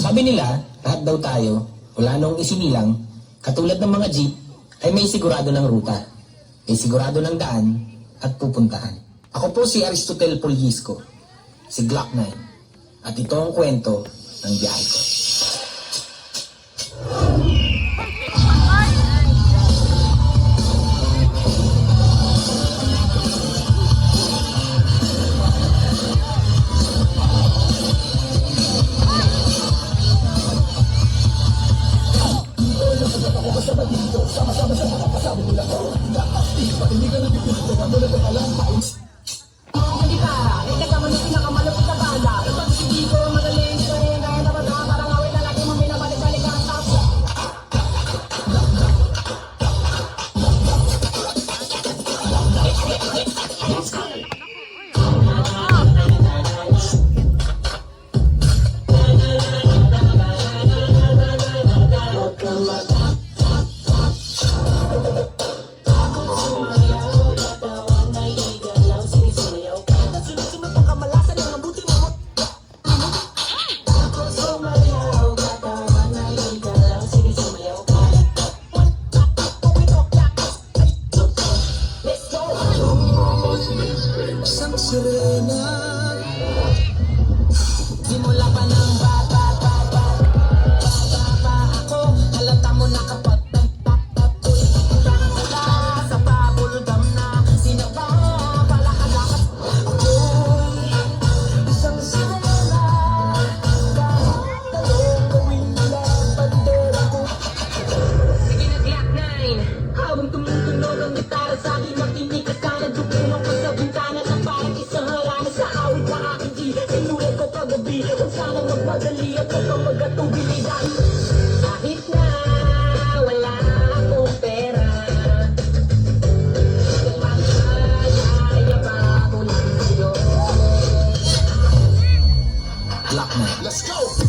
Sabi nila, lahat daw tayo, wala nung isinilang, katulad ng mga jeep, ay may sigurado ng ruta, may sigurado ng daan at pupuntahan. Ako po si Aristotel Pulisco, si Glock 9, at ito ang kwento ng biyahe ko. Simula pa ng bata ako, halata mo na kapag nagtatapoy wala sa pabuldam na sinaba palakalakas ako'y isang sirena kahit talong gawin nila bandera ko. Sige na Glock 9, habang tumutunog ang gitara sa akin makinig ka sana dukulong ko sa bintana na parang isang harana sa awit na aking G. Sinulat ko kagabi, kung sana magmadali at kapag magatubili dahil kahit na wala akong pera kung magkayayaba ko lang sa'yo. Glock 9. Let's go!